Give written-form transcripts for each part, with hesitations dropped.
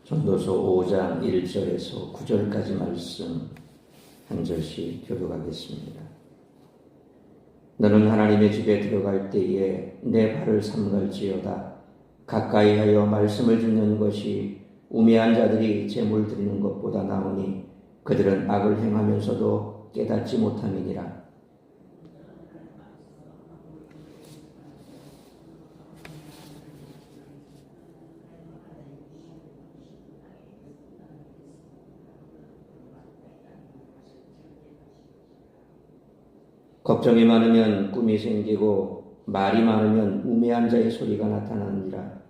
전도서 5장 1절에서 9절까지 말씀 한 절씩 교독하겠습니다. 너는 하나님의 집에 들어갈 때에 내 발을 삼갈지어다. 가까이 하여 말씀을 듣는 것이 우매한 자들이 제물 드리는 것보다 나으니 그들은 악을 행하면서도 깨닫지 못함이니라. 걱정이 많으면 꿈이 생기고 말이 많으면 우매한 자의 소리가 나타나느니라.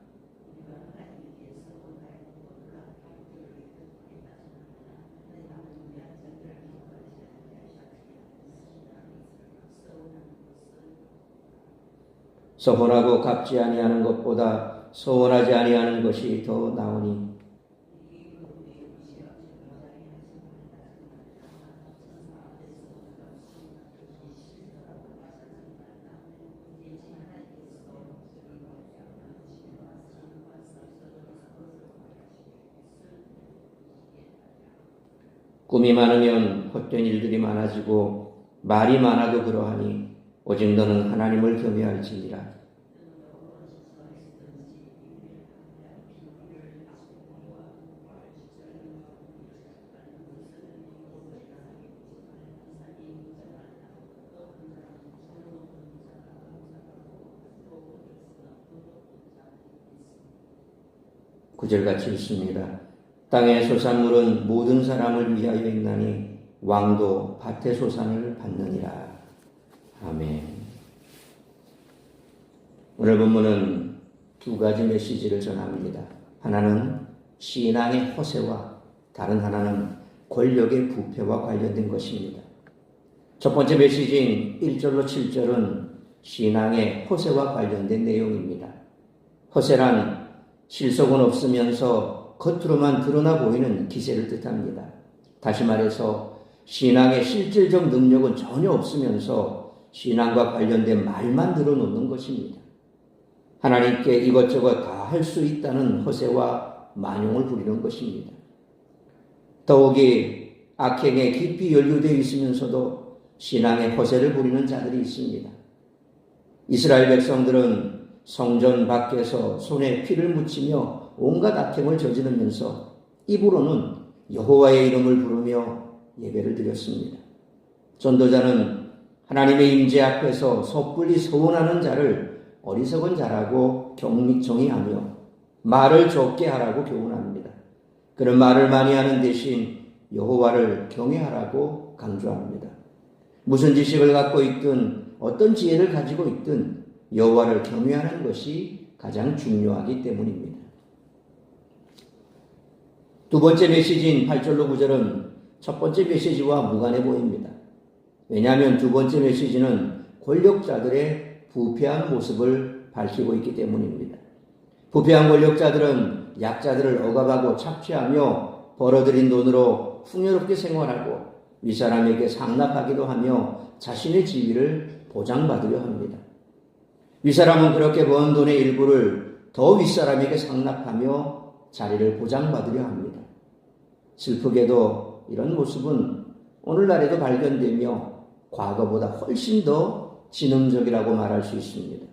서원하고 갚지 아니하는 것보다 서원하지 아니하는 것이 더 나으니 꿈이 많으면 헛된 일들이 많아지고 말이 많아도 그러하니 오직 너는 하나님을 경외할지니라. 구절같이 읽습니다. 땅의 소산물은 모든 사람을 위하여 있나니 왕도 밭의 소산을 받느니라. 아멘. 오늘 본문은 두 가지 메시지를 전합니다. 하나는 신앙의 허세와 다른 하나는 권력의 부패와 관련된 것입니다. 첫 번째 메시지인 1절로 7절은 신앙의 허세와 관련된 내용입니다. 허세란 실속은 없으면서 겉으로만 드러나 보이는 기세를 뜻합니다. 다시 말해서 신앙의 실질적 능력은 전혀 없으면서 신앙과 관련된 말만 늘어놓는 것입니다. 하나님께 이것저것 다 할 수 있다는 허세와 만용을 부리는 것입니다. 더욱이 악행에 깊이 연루되어 있으면서도 신앙의 허세를 부리는 자들이 있습니다. 이스라엘 백성들은 성전 밖에서 손에 피를 묻히며 온갖 악행을 저지르면서 입으로는 여호와의 이름을 부르며 예배를 드렸습니다. 전도자는 하나님의 임재 앞에서 섣불리 서원하는 자를 어리석은 자라고 정의하며 말을 적게 하라고 교훈합니다. 그런 말을 많이 하는 대신 여호와를 경외하라고 강조합니다. 무슨 지식을 갖고 있든 어떤 지혜를 가지고 있든 여호와를 경외하는 것이 가장 중요하기 때문입니다. 두 번째 메시지인 8절로 9절은 첫 번째 메시지와 무관해 보입니다. 왜냐하면 두 번째 메시지는 권력자들의 부패한 모습을 밝히고 있기 때문입니다. 부패한 권력자들은 약자들을 억압하고 착취하며 벌어들인 돈으로 풍요롭게 생활하고 윗사람에게 상납하기도 하며 자신의 지위를 보장받으려 합니다. 윗사람은 그렇게 번 돈의 일부를 더 윗사람에게 상납하며 자리를 보장받으려 합니다. 슬프게도 이런 모습은 오늘날에도 발견되며 과거보다 훨씬 더 진음적이라고 말할 수 있습니다.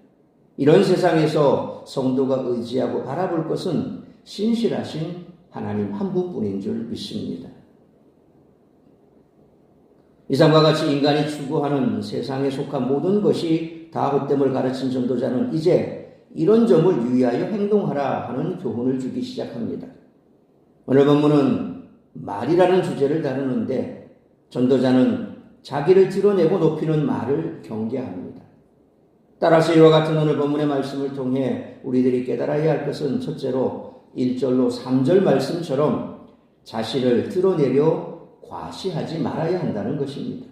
이런 세상에서 성도가 의지하고 바라볼 것은 신실하신 하나님 한 분뿐인 줄 믿습니다. 이상과 같이 인간이 추구하는 세상에 속한 모든 것이 다 헛됨을 가르친 전도자는 이제 이런 점을 유의하여 행동하라 하는 교훈을 주기 시작합니다. 오늘 본문은 말이라는 주제를 다루는데 전도자는 자기를 드러내고 높이는 말을 경계합니다. 따라서 이와 같은 오늘 본문의 말씀을 통해 우리들이 깨달아야 할 것은 첫째로 1절로 3절 말씀처럼 자신을 드러내려 과시하지 말아야 한다는 것입니다.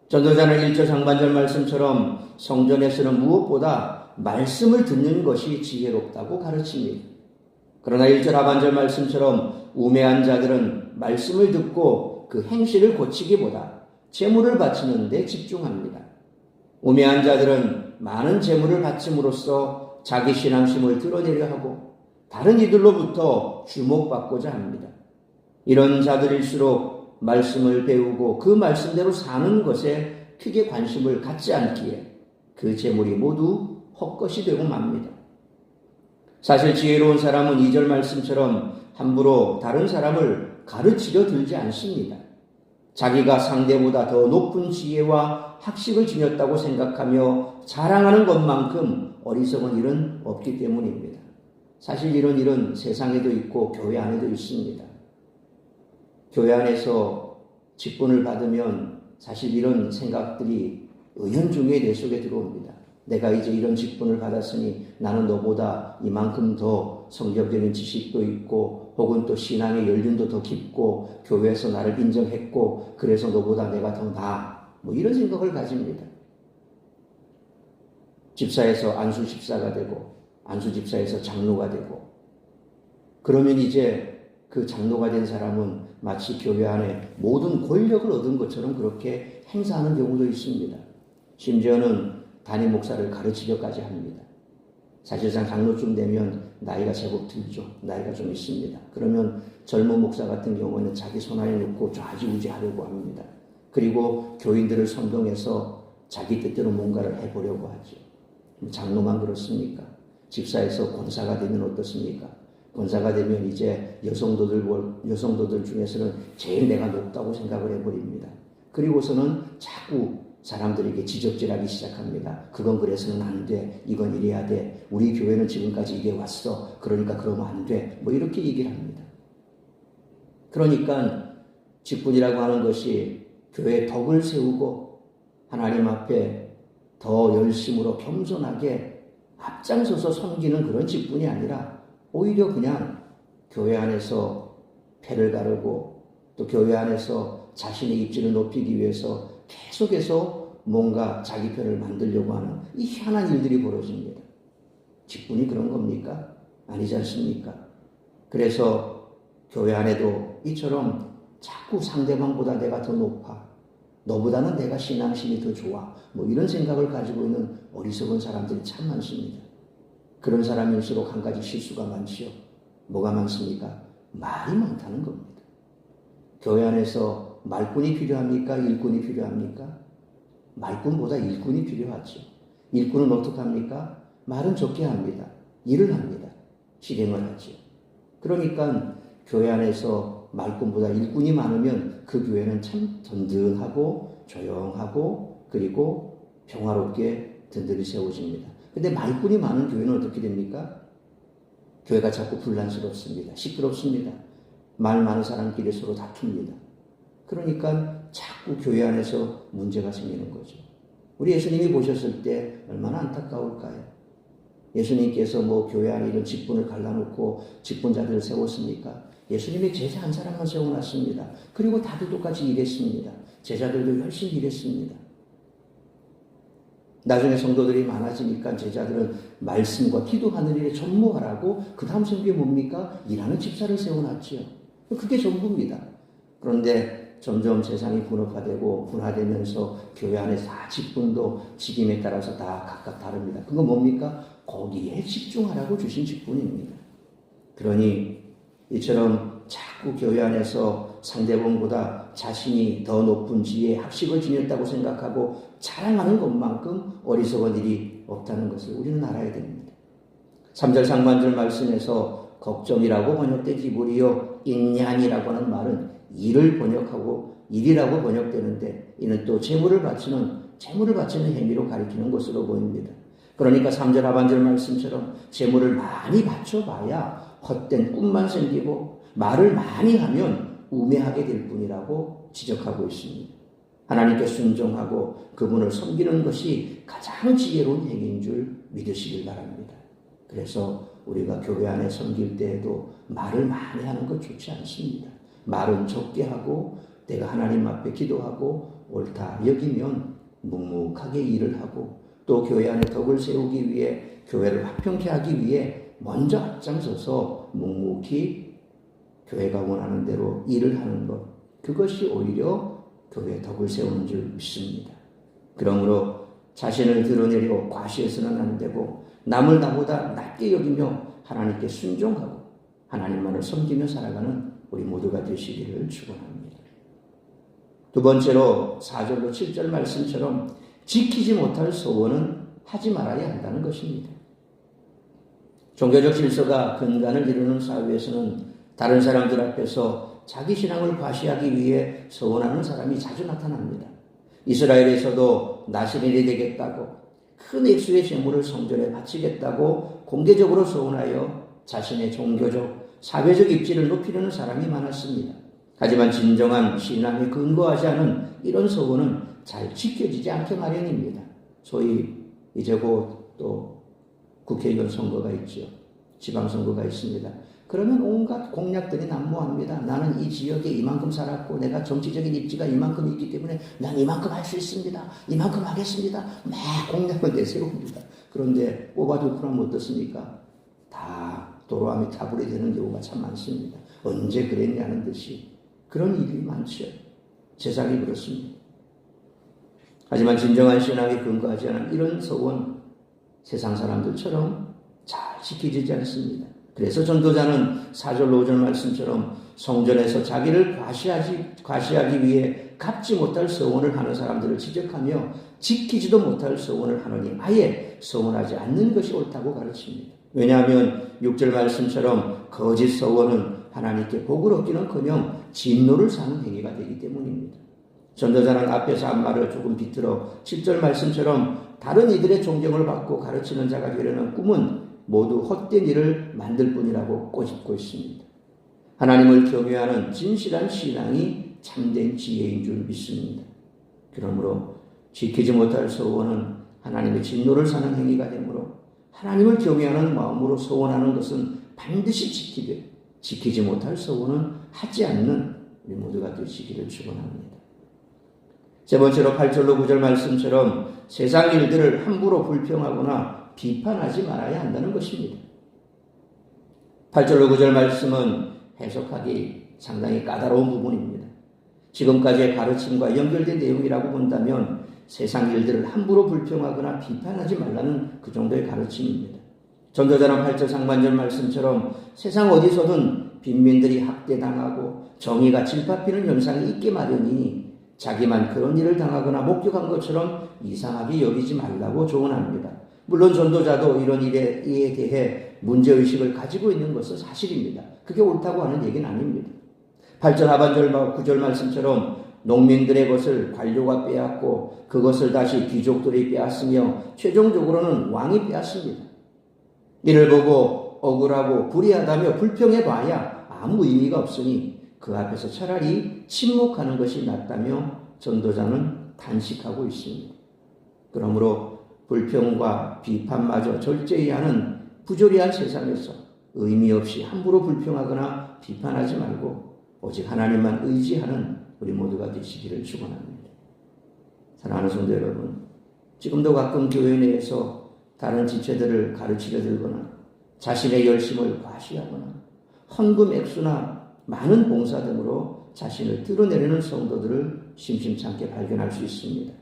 전도자는 1절 상반절 말씀처럼 성전에서는 무엇보다 말씀을 듣는 것이 지혜롭다고 가르칩니다. 그러나 1절 하반절 말씀처럼 우매한 자들은 말씀을 듣고 그 행실을 고치기보다 재물을 바치는 데 집중합니다. 우매한 자들은 많은 재물을 바침으로써 자기 신앙심을 드러내려 하고 다른 이들로부터 주목받고자 합니다. 이런 자들일수록 말씀을 배우고 그 말씀대로 사는 것에 크게 관심을 갖지 않기에 그 재물이 모두 헛것이 되고 맙니다. 사실 지혜로운 사람은 2절 말씀처럼 함부로 다른 사람을 가르치려 들지 않습니다. 자기가 상대보다 더 높은 지혜와 학식을 지녔다고 생각하며 자랑하는 것만큼 어리석은 일은 없기 때문입니다. 사실 이런 일은 세상에도 있고 교회 안에도 있습니다. 교회 안에서 직분을 받으면 사실 이런 생각들이 은연중에 내 속에 들어옵니다. 내가 이제 이런 직분을 받았으니 나는 너보다 이만큼 더 성경적인 지식도 있고 혹은 또 신앙의 연륜도 더 깊고 교회에서 나를 인정했고 그래서 너보다 내가 더 나아. 이런 생각을 가집니다. 집사에서 안수 집사가 되고 안수 집사에서 장로가 되고 그러면 이제 그 장로가 된 사람은 마치 교회 안에 모든 권력을 얻은 것처럼 그렇게 행사하는 경우도 있습니다. 심지어는 담임 목사를 가르치려까지 합니다. 사실상 장로쯤 되면 나이가 제법 들죠. 나이가 좀 있습니다. 그러면 젊은 목사 같은 경우에는 자기 손 안에 놓고 좌지우지하려고 합니다. 그리고 교인들을 선동해서 자기 뜻대로 뭔가를 해보려고 하죠. 장로만 그렇습니까? 집사에서 권사가 되면 어떻습니까? 권사가 되면 이제 여성도들 중에서는 제일 내가 높다고 생각을 해버립니다. 그리고서는 자꾸 사람들에게 지적질하기 시작합니다. 그건 그래서는 안 돼. 이건 이래야 돼. 우리 교회는 지금까지 이래 왔어. 그러니까 그러면 안 돼. 이렇게 얘기를 합니다. 그러니까 직분이라고 하는 것이 교회의 덕을 세우고 하나님 앞에 더 열심으로 겸손하게 앞장서서 섬기는 그런 직분이 아니라 오히려 그냥 교회 안에서 패를 가르고 또 교회 안에서 자신의 입지를 높이기 위해서 계속해서 뭔가 자기 편을 만들려고 하는 이 희한한 일들이 벌어집니다. 직분이 그런 겁니까? 아니지 않습니까? 그래서 교회 안에도 이처럼 자꾸 상대방보다 내가 더 높아. 너보다는 내가 신앙심이 더 좋아. 이런 생각을 가지고 있는 어리석은 사람들이 참 많습니다. 그런 사람일수록 한 가지 실수가 많지요. 뭐가 많습니까? 말이 많다는 겁니다. 교회 안에서 말꾼이 필요합니까? 일꾼이 필요합니까? 말꾼보다 일꾼이 필요하죠. 일꾼은 어떻게 합니까? 말은 적게 합니다. 일을 합니다. 실행을 하죠. 그러니까 교회 안에서 말꾼보다 일꾼이 많으면 그 교회는 참 든든하고 조용하고 그리고 평화롭게 든든히 세워집니다. 근데 말꾼이 많은 교회는 어떻게 됩니까? 교회가 자꾸 분란스럽습니다. 시끄럽습니다. 말 많은 사람끼리 서로 다툽니다. 그러니까 자꾸 교회 안에서 문제가 생기는 거죠. 우리 예수님이 보셨을 때 얼마나 안타까울까요? 예수님께서 교회 안에 이런 직분을 갈라놓고 직분자들을 세웠습니까? 예수님이 제자 한 사람만 세워놨습니다. 그리고 다들 똑같이 일했습니다. 제자들도 열심히 일했습니다. 나중에 성도들이 많아지니까 제자들은 말씀과 기도하는 일에 전무하라고 그 다음 생각이 뭡니까? 일하는 집사를 세워놨지요. 그게 전부입니다. 그런데 점점 세상이 분화되면서 교회 안에서 다 직분도 직임에 따라서 다 각각 다릅니다. 그건 뭡니까? 거기에 집중하라고 주신 직분입니다. 그러니 이처럼 자꾸 교회 안에서 상대방보다 자신이 더 높은 지혜에 학식을 지녔다고 생각하고 자랑하는 것만큼 어리석은 일이 없다는 것을 우리는 알아야 됩니다. 3절 상반절 말씀에서 걱정이라고 번역된 히브리어 인얀이라고 하는 말은 일을 번역하고 일이라고 번역되는데 이는 또 재물을 바치는 행위로 가리키는 것으로 보입니다. 그러니까 3절 하반절 말씀처럼 재물을 많이 바쳐봐야 헛된 꿈만 생기고 말을 많이 하면 우매하게 될 뿐이라고 지적하고 있습니다. 하나님께 순종하고 그분을 섬기는 것이 가장 지혜로운 행위인 줄 믿으시길 바랍니다. 그래서 우리가 교회 안에 섬길 때에도 말을 많이 하는 것 좋지 않습니다. 말은 적게 하고 내가 하나님 앞에 기도하고 옳다 여기면 묵묵하게 일을 하고 또 교회 안에 덕을 세우기 위해 교회를 화평케 하기 위해 먼저 앞장서서 묵묵히 교회가 원하는 대로 일을 하는 것, 그것이 오히려 교회의 덕을 세우는 줄 믿습니다. 그러므로 자신을 드러내려 과시해서는 안 되고 남을 나보다 낮게 여기며 하나님께 순종하고 하나님만을 섬기며 살아가는 우리 모두가 되시기를 축원합니다. 두 번째로 4절로 7절 말씀처럼 지키지 못할 소원은 하지 말아야 한다는 것입니다. 종교적 질서가 근간을 이루는 사회에서는 다른 사람들 앞에서 자기 신앙을 과시하기 위해 소원하는 사람이 자주 나타납니다. 이스라엘에서도 나시린이 되겠다고 큰 액수의 제물을 성전에 바치겠다고 공개적으로 소원하여 자신의 종교적, 사회적 입지를 높이려는 사람이 많았습니다. 하지만 진정한 신앙에 근거하지 않은 이런 소원은 잘 지켜지지 않게 마련입니다. 소위 이제 곧 또 국회의원 선거가 있죠. 지방선거가 있습니다. 그러면 온갖 공약들이 난무합니다. 나는 이 지역에 이만큼 살았고 내가 정치적인 입지가 이만큼 있기 때문에 난 이만큼 할 수 있습니다. 이만큼 하겠습니다. 막 공약을 내세웁니다. 그런데 뽑아두고 그러면 어떻습니까? 다 도로함이 타불이 되는 경우가 참 많습니다. 언제 그랬냐는 듯이 그런 일이 많죠. 세상이 그렇습니다. 하지만 진정한 신앙에 근거하지 않은 이런 소원 세상 사람들처럼 잘 지켜지지 않습니다. 그래서 전도자는 4절 5절 말씀처럼 성전에서 자기를 과시하기 위해 갚지 못할 소원을 하는 사람들을 지적하며 지키지도 못할 소원을 하느니 아예 소원하지 않는 것이 옳다고 가르칩니다. 왜냐하면 6절 말씀처럼 거짓 소원은 하나님께 복을 얻기는커녕 진노를 사는 행위가 되기 때문입니다. 전도자는 앞에서 한 말을 조금 비틀어 7절 말씀처럼 다른 이들의 존경을 받고 가르치는 자가 되려는 꿈은 모두 헛된 일을 만들 뿐이라고 꼬집고 있습니다. 하나님을 경외하는 진실한 신앙이 참된 지혜인 줄 믿습니다. 그러므로 지키지 못할 소원은 하나님의 진노를 사는 행위가 되므로 하나님을 경외하는 마음으로 소원하는 것은 반드시 지키되 지키지 못할 소원은 하지 않는 우리 모두가 되시기를 축원합니다. 세 번째로 8절로 9절 말씀처럼 세상 일들을 함부로 불평하거나 비판하지 말아야 한다는 것입니다. 8절로 9절 말씀은 해석하기 상당히 까다로운 부분입니다. 지금까지의 가르침과 연결된 내용이라고 본다면 세상 일들을 함부로 불평하거나 비판하지 말라는 그 정도의 가르침입니다. 전도자는 8절 상반절 말씀처럼 세상 어디서든 빈민들이 학대당하고 정의가 질밟히는 현상이 있게 마련이니 자기만 그런 일을 당하거나 목격한 것처럼 이상하게 여기지 말라고 조언합니다. 물론 전도자도 이런 일에 대해 문제의식을 가지고 있는 것은 사실입니다. 그게 옳다고 하는 얘기는 아닙니다. 8절 하반절 9절 말씀처럼 농민들의 것을 관료가 빼앗고 그것을 다시 귀족들이 빼앗으며 최종적으로는 왕이 빼앗습니다. 이를 보고 억울하고 불의하다며 불평해봐야 아무 의미가 없으니 그 앞에서 차라리 침묵하는 것이 낫다며 전도자는 단식하고 있습니다. 그러므로 불평과 비판마저 절제해야 하는 부조리한 세상에서 의미 없이 함부로 불평하거나 비판하지 말고 오직 하나님만 의지하는 우리 모두가 되시기를 축원합니다. 사랑하는 성도 여러분, 지금도 가끔 교회 내에서 다른 지체들을 가르치려 들거나 자신의 열심을 과시하거나 헌금 액수나 많은 봉사 등으로 자신을 드러내려는 성도들을 심심찮게 발견할 수 있습니다.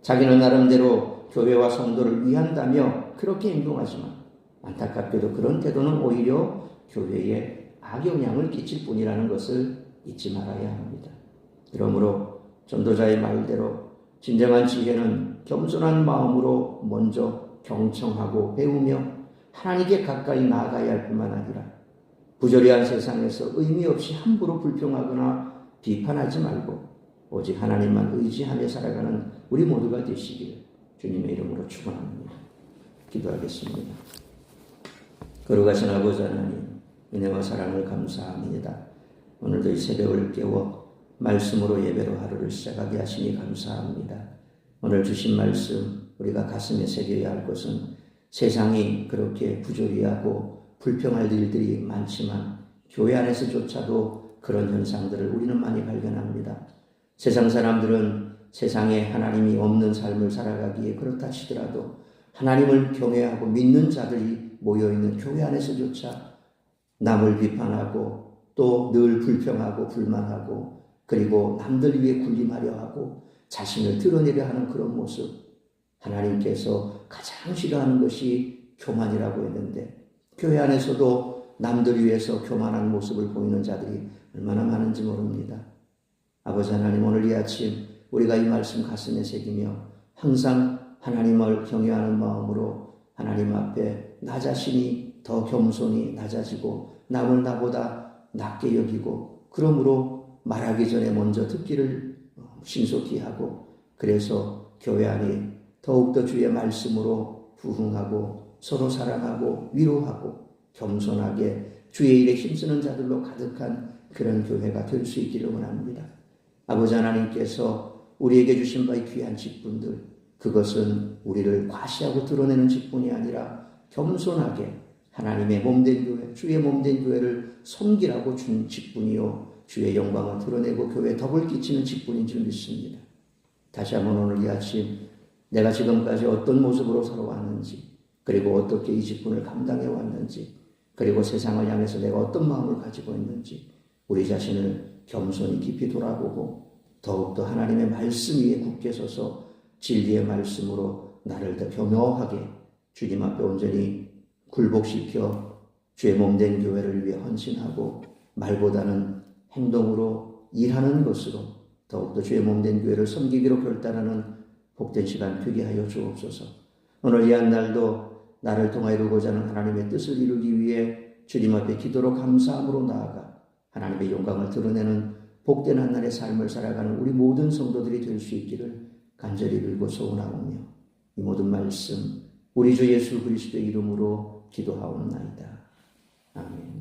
자기는 나름대로 교회와 성도를 위한다며 그렇게 행동하지만 안타깝게도 그런 태도는 오히려 교회에 악영향을 끼칠 뿐이라는 것을 잊지 말아야 합니다. 그러므로 전도자의 말대로 진정한 지혜는 겸손한 마음으로 먼저 경청하고 배우며 하나님께 가까이 나아가야 할 뿐만 아니라 부조리한 세상에서 의미 없이 함부로 불평하거나 비판하지 말고 오직 하나님만 의지하며 살아가는 우리 모두가 되시기를 주님의 이름으로 축원합니다. 기도하겠습니다. 거룩하신 아버지 하나님, 은혜와 사랑을 감사합니다. 오늘도 이 새벽을 깨워 말씀으로 예배로 하루를 시작하게 하시니 감사합니다. 오늘 주신 말씀 우리가 가슴에 새겨야 할 것은 세상이 그렇게 부조리하고 불평할 일들이 많지만 교회 안에서조차도 그런 현상들을 우리는 많이 발견합니다. 세상 사람들은 세상에 하나님이 없는 삶을 살아가기에 그렇다 치더라도 하나님을 경외하고 믿는 자들이 모여있는 교회 안에서조차 남을 비판하고 또 늘 불평하고 불만하고 그리고 남들 위해 군림하려 하고 자신을 드러내려 하는 그런 모습, 하나님께서 가장 싫어하는 것이 교만이라고 했는데 교회 안에서도 남들 위해서 교만한 모습을 보이는 자들이 얼마나 많은지 모릅니다. 아버지 하나님, 오늘 이 아침 우리가 이 말씀 가슴에 새기며 항상 하나님을 경외하는 마음으로 하나님 앞에 나 자신이 더 겸손히 낮아지고 남을 나보다 낮게 여기고, 그러므로 말하기 전에 먼저 듣기를 신속히 하고, 그래서 교회 안이 더욱더 주의 말씀으로 부흥하고 서로 사랑하고 위로하고 겸손하게 주의 일에 힘쓰는 자들로 가득한 그런 교회가 될 수 있기를 원합니다. 아버지 하나님께서 우리에게 주신 바의 귀한 직분들, 그것은 우리를 과시하고 드러내는 직분이 아니라 겸손하게 하나님의 몸된 교회, 주의 몸된 교회를 섬기라고 준 직분이요, 주의 영광을 드러내고 교회에 덕을 끼치는 직분인 줄 믿습니다. 다시 한번 오늘 이 아침 내가 지금까지 어떤 모습으로 살아왔는지, 그리고 어떻게 이 직분을 감당해 왔는지, 그리고 세상을 향해서 내가 어떤 마음을 가지고 있는지 우리 자신을 겸손히 깊이 돌아보고 더욱더 하나님의 말씀 위에 굳게 서서 진리의 말씀으로 나를 더 겸허하게 주님 앞에 온전히 굴복시켜 주의 몸된 교회를 위해 헌신하고 말보다는 행동으로 일하는 것으로 더욱더 주의 몸된 교회를 섬기기로 결단하는 복된 시간 되게 하여 주옵소서. 오늘 이 한 날도 나를 통하여 이루고자 하는 하나님의 뜻을 이루기 위해 주님 앞에 기도로 감사함으로 나아가 하나님의 영광을 드러내는 복된 한 날의 삶을 살아가는 우리 모든 성도들이 될 수 있기를 간절히 빌고 소원하오며, 이 모든 말씀 우리 주 예수 그리스도의 이름으로 기도하옵나이다. 아멘.